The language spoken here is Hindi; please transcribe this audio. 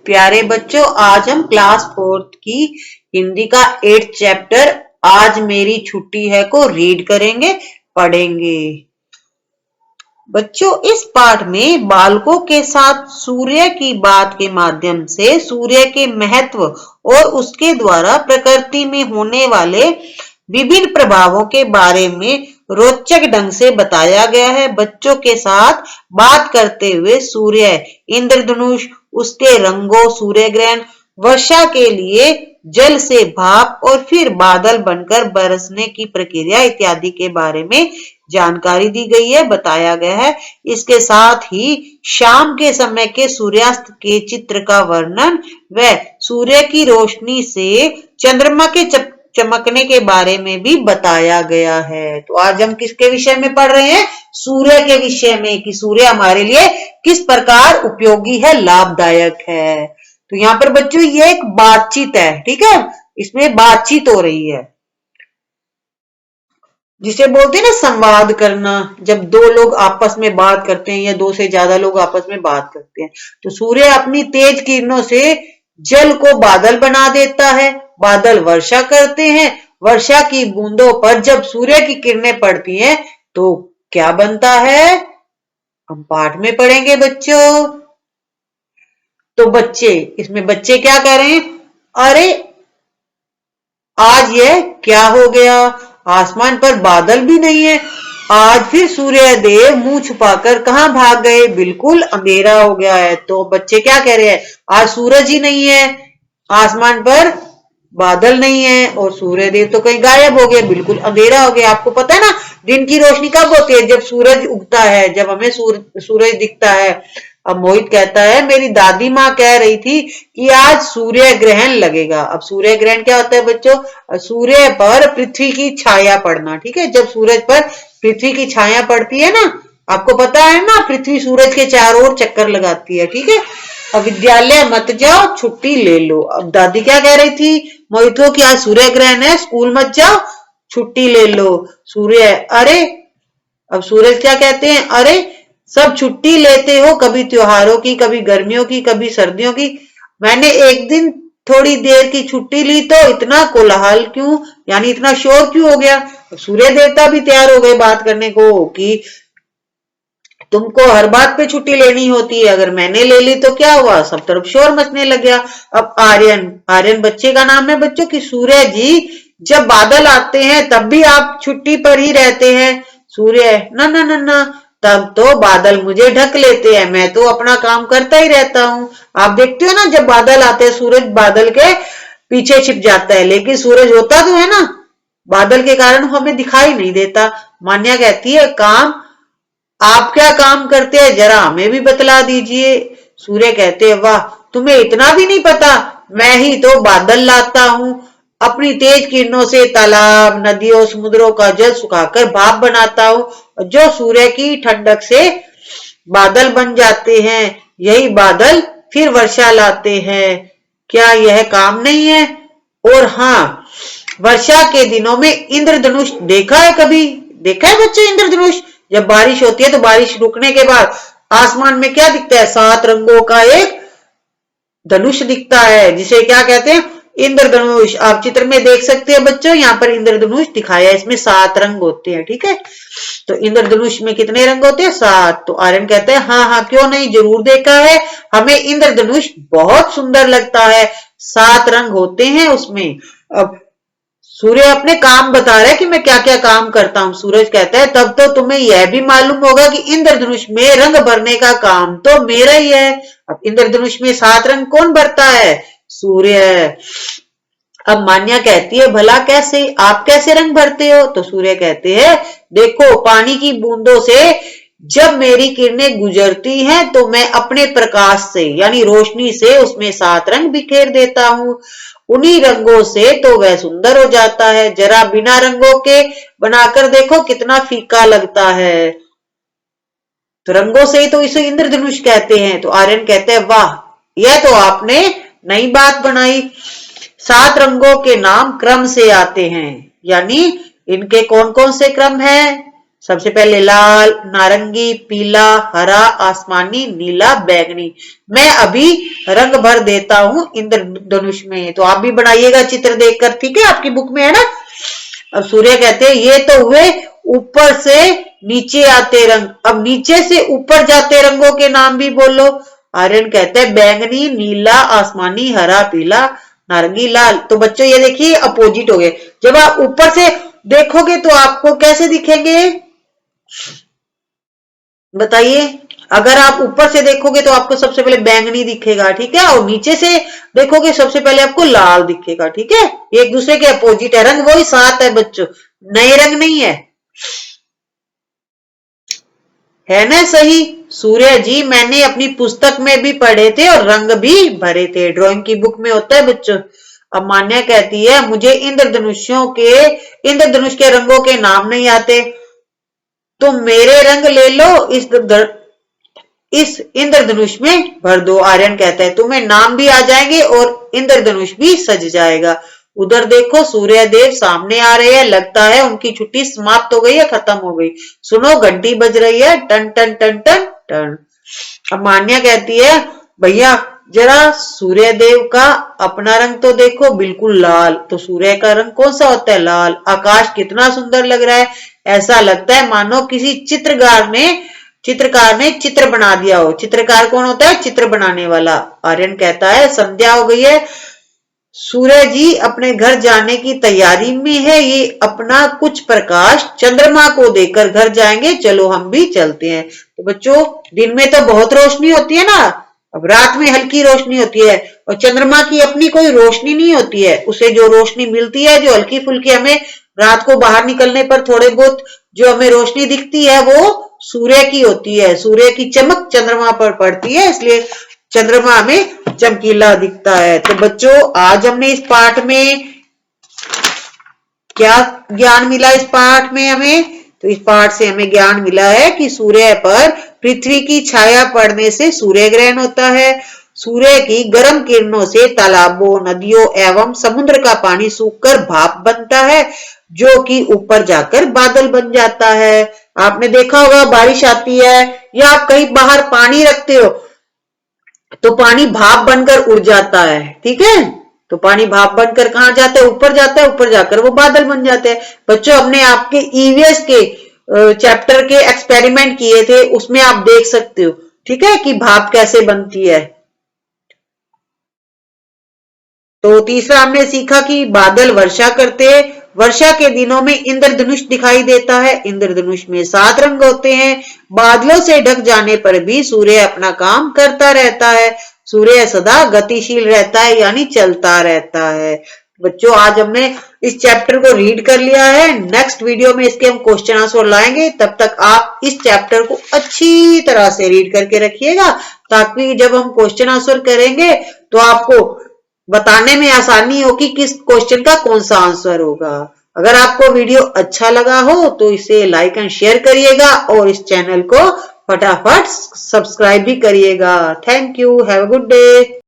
प्यारे बच्चों, आज हम क्लास 4th की हिंदी का 8th चैप्टर आज मेरी छुट्टी है को रीड करेंगे, पढ़ेंगे। बच्चों, इस पाठ में बालकों के साथ सूर्य की बात के माध्यम से सूर्य के महत्व और उसके द्वारा प्रकृति में होने वाले विभिन्न प्रभावों के बारे में रोचक ढंग से बताया गया है। बच्चों के साथ बात करते हुए सूर्य, इंद्रधनुष, उसके रंगों, सूर्य ग्रहण, वर्षा के लिए जल से भाप और फिर बादल बनकर बरसने की प्रक्रिया इत्यादि के बारे में जानकारी दी गई है, बताया गया है। इसके साथ ही शाम के समय के सूर्यास्त के चित्र का वर्णन व सूर्य की रोशनी से चंद्रमा के चमकने के बारे में भी बताया गया है। तो आज हम किसके विषय में पढ़ रहे हैं? सूर्य के विषय में, कि सूर्य हमारे लिए किस प्रकार उपयोगी है, लाभदायक है। तो यहाँ पर बच्चों ये एक बातचीत है, ठीक है, इसमें बातचीत हो रही है, जिसे बोलते हैं ना संवाद करना। जब दो लोग आपस में बात करते हैं या दो से ज्यादा लोग आपस में बात करते हैं, तो सूर्य अपनी तेज किरणों से जल को बादल बना देता है, बादल वर्षा करते हैं, वर्षा की बूंदों पर जब सूर्य की किरणें पड़ती हैं तो क्या बनता है, हम पाठ में पढ़ेंगे बच्चों। तो इसमें बच्चे क्या कह रहे हैं? अरे आज यह क्या हो गया, आसमान पर बादल भी नहीं है। आज फिर सूर्य देव मुंह छुपाकर कहां भाग गए, बिल्कुल अंधेरा हो गया है। तो बच्चे क्या कह रहे हैं? आज सूरज ही नहीं है, आसमान पर बादल नहीं है और सूर्य देव तो कहीं गायब हो गए, बिल्कुल अंधेरा हो गया। आपको पता है ना, दिन की रोशनी कब होती है? जब सूरज उगता है, जब हमें सूरज दिखता है। अब मोहित कहता है मेरी दादी माँ कह रही थी कि आज सूर्य ग्रहण लगेगा। अब सूर्य ग्रहण क्या होता है बच्चों? सूर्य पर पृथ्वी की छाया पड़ना, ठीक है। जब सूरज पर पृथ्वी की छाया पड़ती है ना, आपको पता है ना, पृथ्वी सूरज के चारों ओर चक्कर लगाती है, ठीक है। अब विद्यालय मत जाओ, छुट्टी ले लो। अब दादी क्या कह रही थी मोहित को कि आज सूर्य ग्रहण है, स्कूल मत जाओ, छुट्टी ले लो। सूर्य, अरे अब सूरज क्या कहते हैं? अरे सब छुट्टी लेते हो, कभी त्योहारों की, कभी गर्मियों की, कभी सर्दियों की। मैंने एक दिन थोड़ी देर की छुट्टी ली तो इतना कोलाहल क्यों, यानी इतना शोर क्यों हो गया? सूर्य देवता भी तैयार हो गए बात करने को कि तुमको हर बात पे छुट्टी लेनी होती है, अगर मैंने ले ली तो क्या हुआ, सब तरफ शोर मचने लग गया। अब आर्यन बच्चे का नाम है बच्चों की। सूर्य जी जब बादल आते हैं तब भी आप छुट्टी पर ही रहते हैं। सूर्य, ना ना ना ना, तब तो बादल मुझे ढक लेते हैं, मैं तो अपना काम करता ही रहता हूँ। आप देखते हो ना, जब बादल आते हैं सूरज बादल के पीछे छिप जाता है, लेकिन सूरज होता तो है ना, बादल के कारण हमें दिखाई नहीं देता। मान्या कहती है काम, आप क्या काम करते हैं जरा हमें भी बतला दीजिए। सूर्य कहते हैं वाह, तुम्हें इतना भी नहीं पता, मैं ही तो बादल लाता हूँ। अपनी तेज किरणों से तालाब, नदियों, समुद्रों का जल सुखाकर भाप बनाता हूँ, जो सूर्य की ठंडक से बादल बन जाते हैं। यही बादल फिर वर्षा लाते हैं। क्या यह काम नहीं है? और हाँ, वर्षा के दिनों में इंद्रधनुष देखा है कभी? देखा है बच्चे इंद्रधनुष? जब बारिश होती है तो बारिश रुकने के बाद आसमान में क्या दिखता है? 7 रंगों का एक धनुष दिखता है, जिसे क्या कहते हैं? इंद्रधनुष। आप चित्र में देख सकते हैं बच्चों, यहाँ पर इंद्रधनुष दिखाया है, इसमें 7 रंग होते हैं, ठीक है। तो इंद्रधनुष में कितने रंग होते हैं? 7। तो आर्यन कहते हैं हाँ हाँ क्यों नहीं, जरूर देखा है, हमें इंद्रधनुष बहुत सुंदर लगता है, 7 रंग होते हैं उसमें। अब सूर्य अपने काम बता रहा है कि मैं क्या क्या काम करता हूँ। सूरज कहता है तब तो तुम्हें यह भी मालूम होगा कि इंद्रधनुष में रंग भरने का काम तो मेरा ही है। अब इंद्रधनुष में 7 रंग कौन भरता है? सूर्य। अब मान्या कहती है भला कैसे, आप कैसे रंग भरते हो? तो सूर्य कहते हैं देखो, पानी की बूंदों से जब मेरी किरणें गुजरती हैं तो मैं अपने प्रकाश से यानी रोशनी से उसमें 7 रंग बिखेर देता हूँ। उन्हीं रंगों से तो वह सुंदर हो जाता है, जरा बिना रंगों के बनाकर देखो कितना फीका लगता है। तो रंगों से ही तो इसे इंद्रधनुष कहते हैं। तो आर्यन कहते हैं वाह, यह तो आपने नई बात बनाई। 7 रंगों के नाम क्रम से आते हैं, यानी इनके कौन कौन से क्रम है? सबसे पहले लाल, नारंगी, पीला, हरा, आसमानी, नीला, बैंगनी। मैं अभी रंग भर देता हूं इंद्रधनुष में, तो आप भी बनाइएगा चित्र देखकर, ठीक है, आपकी बुक में है ना। अब सूर्य कहते हैं ये तो हुए ऊपर से नीचे आते रंग, अब नीचे से ऊपर जाते रंगों के नाम भी बोलो। आर्यन कहते हैं बैंगनी, नीला, आसमानी, हरा, पीला, नारंगी, लाल। तो बच्चों ये देखिए अपोजिट हो गए। जब आप ऊपर से देखोगे तो आपको कैसे दिखेंगे बताइए। अगर आप ऊपर से देखोगे तो आपको सबसे पहले बैंगनी दिखेगा, ठीक है, और नीचे से देखोगे सबसे पहले आपको लाल दिखेगा, ठीक है। ये एक दूसरे के अपोजिट है, रंग वही सात है बच्चों, नए रंग नहीं है ना सही। सूर्य जी मैंने अपनी पुस्तक में भी पढ़े थे और रंग भी भरे थे, ड्राइंग की बुक में होता है बच्चों। अब मान्या कहती है मुझे इंद्रधनुष के रंगों के नाम नहीं आते, तुम मेरे रंग ले लो, इस इंद्रधनुष में भर दो। आर्यन कहता है तुम्हें नाम भी आ जाएंगे और इंद्रधनुष भी सज जाएगा। उधर देखो सूर्य देव सामने आ रहे हैं, लगता है उनकी छुट्टी समाप्त हो गई है, खत्म हो गई। सुनो घंटी बज रही है, टन टन टन टन टन। अब मान्या कहती है भैया जरा सूर्य देव का अपना रंग तो देखो, बिल्कुल लाल। तो सूर्य का रंग कौन सा होता है? लाल। आकाश कितना सुंदर लग रहा है, ऐसा लगता है मानो किसी चित्रकार ने चित्र बना दिया हो। चित्रकार कौन होता है? चित्र बनाने वाला। आर्यन कहता है संध्या हो गई है, सूर्य जी अपने घर जाने की तैयारी में है, ये अपना कुछ प्रकाश चंद्रमा को देकर घर जाएंगे, चलो हम भी चलते हैं। तो बच्चों दिन में तो बहुत रोशनी होती है ना, अब रात में हल्की रोशनी होती है, और चंद्रमा की अपनी कोई रोशनी नहीं होती है, उसे जो रोशनी मिलती है, जो हल्की फुल्की हमें रात को बाहर निकलने पर थोड़े बहुत जो हमें रोशनी दिखती है, वो सूर्य की होती है। सूर्य की चमक चंद्रमा पर पड़ती है, इसलिए चंद्रमा हमें चमकीला दिखता है। तो बच्चों आज हमने इस पाठ में क्या ज्ञान मिला? इस पाठ में हमें, तो इस पाठ से हमें ज्ञान मिला है कि सूर्य पर पृथ्वी की छाया पड़ने से सूर्य ग्रहण होता है। सूर्य की गर्म किरणों से तालाबों, नदियों एवं समुद्र का पानी सूखकर भाप बनता है, जो कि ऊपर जाकर बादल बन जाता है। आपने देखा होगा बारिश आती है या आप कहीं बाहर पानी रखते हो तो पानी भाप बनकर उड़ जाता है, ठीक है। तो पानी भाप बनकर कहां जाता है? ऊपर जाता है, ऊपर जाकर वो बादल बन जाते हैं। बच्चों हमने आपके ईवीएस के चैप्टर के एक्सपेरिमेंट किए थे, उसमें आप देख सकते हो, ठीक है, कि भाप कैसे बनती है। तो तीसरा हमने सीखा कि बादल वर्षा करते हैं, वर्षा के दिनों में इंद्रधनुष दिखाई देता है। इंद्रधनुष में 7 रंग होते हैं। बादलों से ढक जाने पर भी सूर्य अपना काम करता रहता है। सूर्य सदा गतिशील रहता है, यानी चलता रहता है। बच्चों आज हमने इस चैप्टर को रीड कर लिया है, नेक्स्ट वीडियो में इसके हम क्वेश्चन आंसर लाएंगे। तब तक आप इस चैप्टर को अच्छी तरह से रीड करके रखिएगा, ताकि जब हम क्वेश्चन आंसर करेंगे तो आपको बताने में आसानी हो कि किस क्वेश्चन का कौन सा आंसर होगा। अगर आपको वीडियो अच्छा लगा हो तो इसे लाइक एंड शेयर करिएगा और इस चैनल को फटाफट सब्सक्राइब भी करिएगा। Thank you, have a good day.